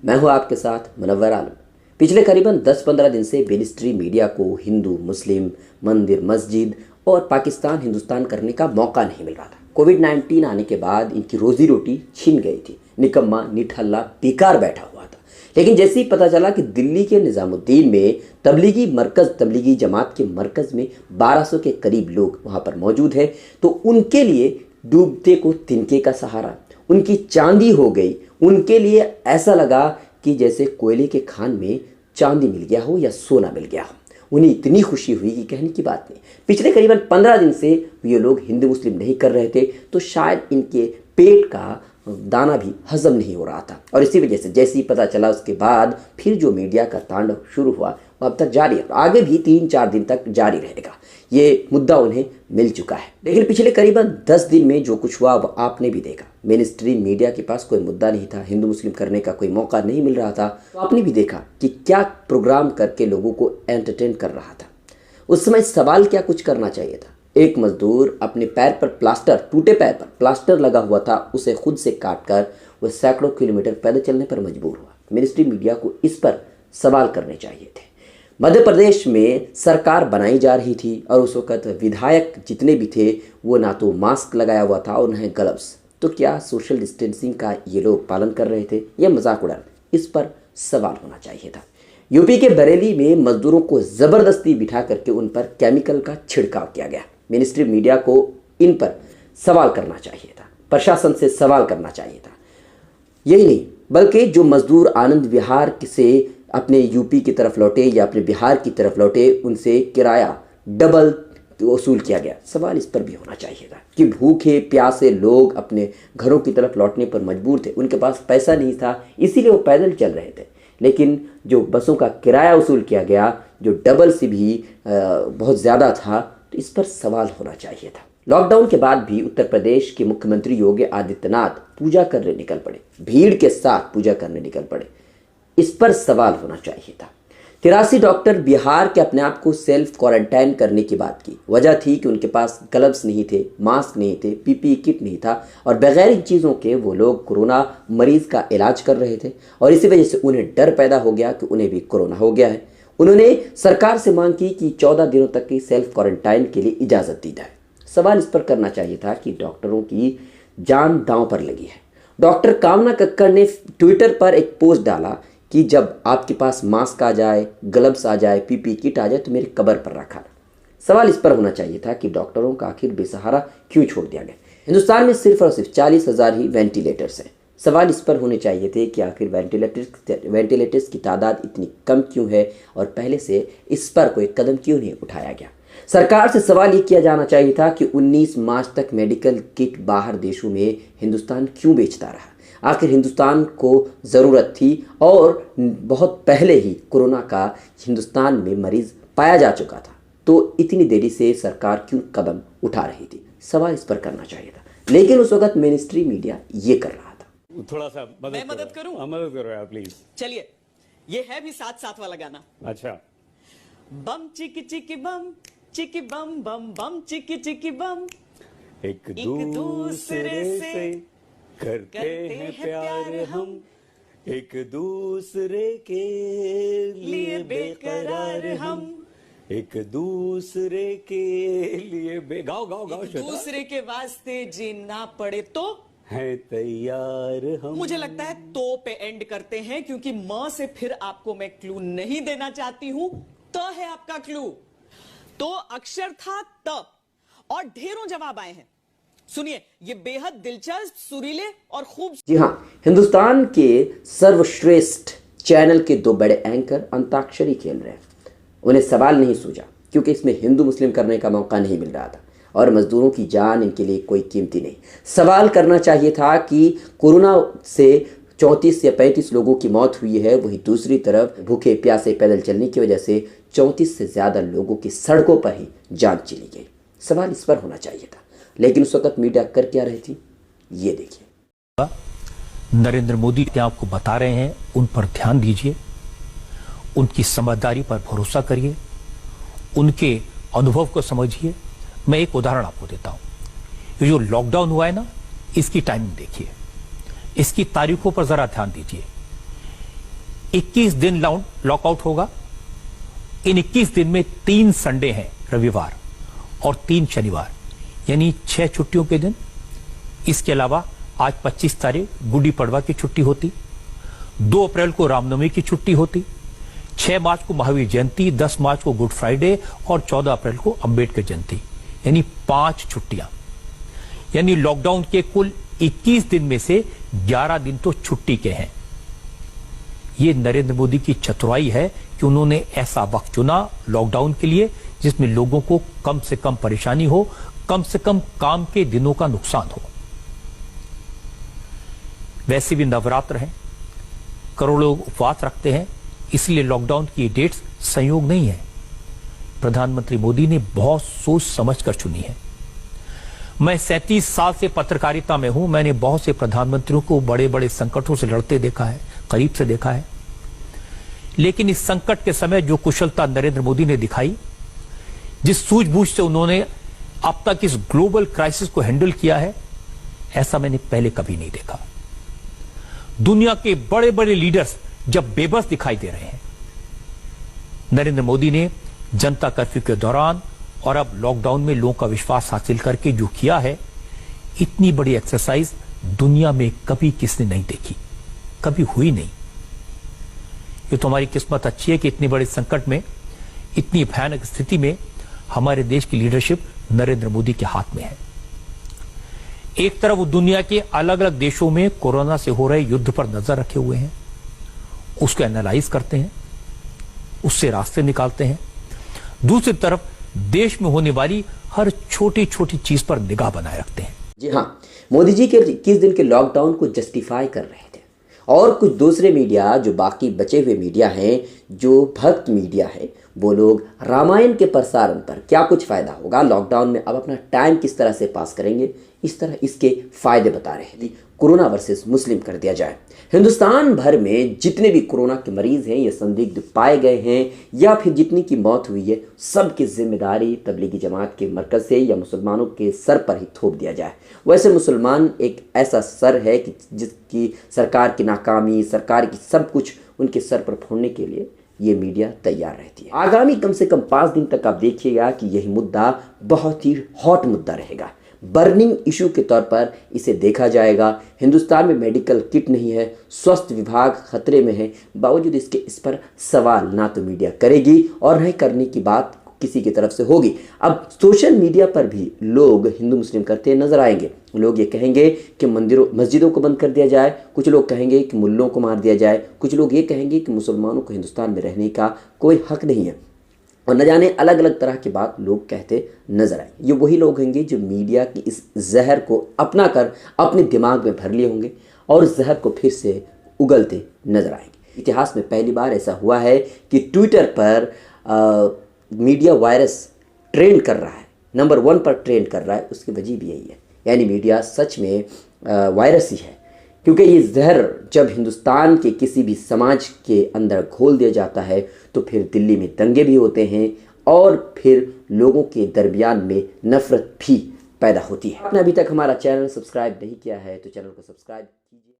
मैं हूं आपके साथ मुनव्वर आलम। पिछले करीबन 10-15 दिन से मिनिस्ट्री मीडिया को हिंदू, मुस्लिम, मंदिर, मस्जिद और पाकिस्तान, हिंदुस्तान करने का मौका नहीं मिल रहा था। कोविड-19 आने के बाद इनकी रोजी रोटी छिन गई थी। निकम्मा, निठल्ला, बेकार बैठा हुआ था। लेकिन जैसे ही पता चला कि दिल्ली के निज़ामुद्दीन में तबलीगी जमात के मरकज़ में 1200 के करीब लोग वहाँ पर मौजूद हैं, तो उनके लिए डूबते को तिनके का सहारा, उनकी चांदी हो गई। उनके लिए ऐसा लगा कि जैसे कोयले के खान में चांदी मिल गया हो या सोना मिल गया हो। उन्हें इतनी खुशी हुई कि कहने की बात नहीं। पिछले करीबन 15 दिन से ये लोग हिंदू मुस्लिम नहीं कर रहे थे, तो शायद इनके पेट का दाना भी हजम नहीं हो रहा था। और इसी वजह से जैसे ही पता चला, उसके बाद फिर जो मीडिया का तांडव शुरू हुआ वो अब तक जारी है, आगे भी 3-4 दिन तक जारी रहेगा। ये मुद्दा उन्हें मिल चुका है। लेकिन पिछले करीबन 10 दिन में जो कुछ हुआ वो आपने भी देखा। मिनिस्ट्री मीडिया के पास कोई मुद्दा नहीं था, हिंदू मुस्लिम करने का कोई मौका नहीं मिल रहा था, तो आपने भी देखा कि क्या प्रोग्राम करके लोगों को एंटरटेन कर रहा था। उस समय सवाल क्या कुछ करना चाहिए था। एक मजदूर अपने पैर पर प्लास्टर, टूटे पैर पर प्लास्टर लगा हुआ था, उसे खुद से काट कर वह सैकड़ों किलोमीटर पैदल चलने पर मजबूर हुआ। मिनिस्ट्री मीडिया को इस पर सवाल करने चाहिए थे। मध्य प्रदेश में सरकार बनाई जा रही थी और उस वक्त विधायक जितने भी थे वो ना तो मास्क लगाया हुआ था और न ग्लव्स। तो क्या सोशल डिस्टेंसिंग का ये लोग पालन कर रहे थे या मजाक उड़ा रहे थे? इस पर सवाल होना चाहिए था। यूपी के बरेली में मजदूरों को ज़बरदस्ती बिठा करके उन पर केमिकल का छिड़काव किया गया। मिनिस्ट्री मीडिया को इन पर सवाल करना चाहिए था, प्रशासन से सवाल करना चाहिए था। यही नहीं बल्कि जो मजदूर आनंद विहार से अपने यूपी की तरफ लौटे या अपने बिहार की तरफ लौटे, उनसे किराया डबल वसूल किया गया। सवाल इस पर भी होना चाहिए था कि भूखे प्यासे लोग अपने घरों की तरफ लौटने पर मजबूर थे, उनके पास पैसा नहीं था, इसीलिए वो पैदल चल रहे थे। लेकिन जो बसों का किराया वसूल किया गया, जो डबल से भी बहुत ज़्यादा था, तो इस पर सवाल होना चाहिए था। लॉकडाउन के बाद भी उत्तर प्रदेश के मुख्यमंत्री योगी आदित्यनाथ पूजा करने निकल पड़े, भीड़ के साथ पूजा करने निकल पड़े। इस पर सवाल होना चाहिए था। 83 डॉक्टर बिहार के अपने आप को सेल्फ क्वारंटाइन करने की बात की। वजह थी कि उनके पास ग्लव्स नहीं थे, मास्क नहीं थे, पीपीई किट नहीं था और बगैर इन चीज़ों के वो लोग कोरोना मरीज का इलाज कर रहे थे और इसी वजह से उन्हें डर पैदा हो गया कि उन्हें भी कोरोना हो गया है। उन्होंने सरकार से मांग की कि 14 दिनों तक की सेल्फ क्वारंटाइन के लिए इजाज़त दी जाए। सवाल इस पर करना चाहिए था कि डॉक्टरों की जान दांव पर लगी है। डॉक्टर कामना कक्कड़ ने ट्विटर पर एक पोस्ट डाला कि जब आपके पास मास्क आ जाए, ग्लव्स आ जाए, पीपी किट आ जाए तो मेरी कब्र पर रखा। सवाल इस पर होना चाहिए था कि डॉक्टरों का आखिर बेसहारा क्यों छोड़ दिया गया। हिंदुस्तान में सिर्फ और सिर्फ 40,000 ही वेंटिलेटर्स हैं। सवाल इस पर होने चाहिए थे कि आखिर वेंटिलेटर्स की तादाद इतनी कम क्यों है और पहले से इस पर कोई कदम क्यों नहीं उठाया गया। सरकार से सवाल ये किया जाना चाहिए था कि 19 मार्च तक मेडिकल किट बाहर देशों में हिंदुस्तान क्यों बेचता रहा। आखिर हिंदुस्तान को ज़रूरत थी और बहुत पहले ही कोरोना का हिंदुस्तान में मरीज़ पाया जा चुका था, तो इतनी देरी से सरकार क्यों कदम उठा रही थी। सवाल इस पर करना चाहिए था, लेकिन उस वक्त मिनिस्ट्री मीडिया ये कर रहा था। थोड़ा सा मैं मदद करूं? मदद करो यार प्लीज। चलिए, ये है भी साथ साथ वाला गाना। अच्छा। बम चिकी चिकी बम चिकी बम बम बम चिकी चिकी बम, एक दूसरे से करते हैं प्यार हम, एक दूसरे के लिए बेकरार हम, एक दूसरे के लिए गाओ गाओ गाओ। दूसरे के वास्ते जीना पड़े तो है तैयार हम। मुझे लगता है तो पे एंड करते हैं, क्योंकि मां से फिर आपको मैं क्लू नहीं देना चाहती हूं। त है आपका क्लू, तो अक्षर था त और ढेरों जवाब आए हैं। सुनिए, ये बेहद दिलचस्प, सुरीले और खूब। जी हाँ, हिंदुस्तान के सर्वश्रेष्ठ चैनल के 2 बड़े एंकर अंताक्षरी खेल रहे हैं। उन्हें सवाल नहीं सूझा क्योंकि इसमें हिंदू मुस्लिम करने का मौका नहीं मिल रहा था और मजदूरों की जान इनके लिए कोई कीमती नहीं। सवाल करना चाहिए था कि कोरोना से 34 या 35 लोगों की मौत हुई है, वहीं दूसरी तरफ भूखे प्यासे पैदल चलने की वजह से 34 से ज़्यादा लोगों की सड़कों पर ही जान चली गई। सवाल इस पर होना चाहिए था, लेकिन उस वक्त मीडिया कर क्या रही थी, ये देखिए। नरेंद्र मोदी क्या आपको बता रहे हैं, उन पर ध्यान दीजिए, उनकी समझदारी पर भरोसा करिए, उनके अनुभव को समझिए। मैं एक उदाहरण आपको देता हूं। ये जो लॉकडाउन हुआ है ना, इसकी टाइमिंग देखिए, इसकी तारीखों पर जरा ध्यान दीजिए। 21 दिन लॉकआउट होगा। इन 21 दिन में 3 संडे हैं, रविवार और 3 शनिवार, यानी 6 छुट्टियों के दिन। इसके अलावा आज 25 तारीख गुड़ी पड़वा की छुट्टी होती, 2 अप्रैल को रामनवमी की छुट्टी होती, 6 मार्च को महावीर जयंती, 10 मार्च को गुड फ्राइडे और 14 अप्रैल को अंबेडकर जयंती, यानी 5 छुट्टियां। यानी लॉकडाउन के कुल 21 दिन में से 11 दिन तो छुट्टी के हैं। ये नरेंद्र मोदी की चतुराई है कि उन्होंने ऐसा वक्त चुना लॉकडाउन के लिए जिसमें लोगों को कम से कम परेशानी हो, कम से कम काम के दिनों का नुकसान हो। वैसे भी नवरात्र हैं, करोड़ों लोग उपवास रखते हैं, इसलिए लॉकडाउन की डेट्स संयोग नहीं है। प्रधानमंत्री मोदी ने बहुत सोच समझकर चुनी है। मैं 37 साल से पत्रकारिता में हूं, मैंने बहुत से प्रधानमंत्रियों को बड़े बड़े संकटों से लड़ते देखा है, करीब से देखा है, लेकिन इस संकट के समय जो कुशलता नरेंद्र मोदी ने दिखाई, जिस सूझबूझ से उन्होंने अब तक इस ग्लोबल क्राइसिस को हैंडल किया है, ऐसा मैंने पहले कभी नहीं देखा। दुनिया के बड़े बड़े लीडर्स जब बेबस दिखाई दे रहे हैं, नरेंद्र मोदी ने जनता कर्फ्यू के दौरान और अब लॉकडाउन में लोगों का विश्वास हासिल करके जो किया है, इतनी बड़ी एक्सरसाइज दुनिया में कभी किसने नहीं देखी, कभी हुई नहीं। ये तो हमारी किस्मत अच्छी है कि इतनी बड़े संकट में, इतनी भयानक स्थिति में हमारे देश की लीडरशिप नरेंद्र मोदी के हाथ में है। एक तरफ वो दुनिया के अलग अलग देशों में कोरोना से हो रहे युद्ध पर नजर रखे हुए हैं, उसको एनालाइज करते हैं, उससे रास्ते निकालते हैं। दूसरी तरफ देश में होने वाली हर छोटी छोटी चीज पर निगाह बनाए रखते हैं। जी हाँ, मोदी जी के 21 दिन के लॉकडाउन को जस्टिफाई कर रहे थे और कुछ दूसरे मीडिया, जो बाकी बचे हुए मीडिया हैं, जो भक्त मीडिया है, वो लोग रामायण के प्रसारण पर क्या कुछ फायदा होगा, लॉकडाउन में अब अपना टाइम किस तरह से पास करेंगे, इस तरह इसके फायदे बता रहे हैं। कोरोना वर्सेस मुस्लिम कर दिया जाए। हिंदुस्तान भर में जितने भी कोरोना के मरीज हैं, ये संदिग्ध पाए गए हैं या फिर जितनी की मौत हुई है, सबकी जिम्मेदारी तबलीगी जमात के मरकज से या मुसलमानों के सर पर ही थोप दिया जाए। वैसे मुसलमान एक ऐसा सर है कि जिसकी सरकार की नाकामी, सरकार की सब कुछ उनके सर पर फोड़ने के लिए ये मीडिया तैयार रहती है। आगामी कम से कम 5 दिन तक आप देखिएगा कि यही मुद्दा बहुत ही हॉट मुद्दा रहेगा। बर्निंग इशू के तौर पर इसे देखा जाएगा। हिंदुस्तान में मेडिकल किट नहीं है, स्वास्थ्य विभाग खतरे में है, बावजूद इसके इस पर सवाल ना तो मीडिया करेगी और न ही करने की बात किसी की तरफ से होगी। अब सोशल मीडिया पर भी लोग हिंदू मुस्लिम करते नजर आएंगे। लोग ये कहेंगे कि मंदिरों मस्जिदों को बंद कर दिया जाए, कुछ लोग कहेंगे कि मुल्लों को मार दिया जाए, कुछ लोग ये कहेंगे कि मुसलमानों को हिंदुस्तान में रहने का कोई हक नहीं है, और न जाने अलग अलग तरह की बात लोग कहते नजर आए। ये वही लोग होंगे जो मीडिया की इस जहर को अपना कर अपने दिमाग में भर लिए होंगे और उस जहर को फिर से उगलते नजर आएंगे। इतिहास में पहली बार ऐसा हुआ है कि ट्विटर पर मीडिया वायरस ट्रेंड कर रहा है, नंबर 1 पर ट्रेंड कर रहा है। उसकी वजह भी यही है, यानी मीडिया सच में वायरस ही है, क्योंकि ये जहर जब हिंदुस्तान के किसी भी समाज के अंदर घोल दिया जाता है तो फिर दिल्ली में दंगे भी होते हैं और फिर लोगों के दरमियान में नफरत भी पैदा होती है। आपने अभी तक हमारा चैनल सब्सक्राइब नहीं किया है तो चैनल को सब्सक्राइब कीजिए।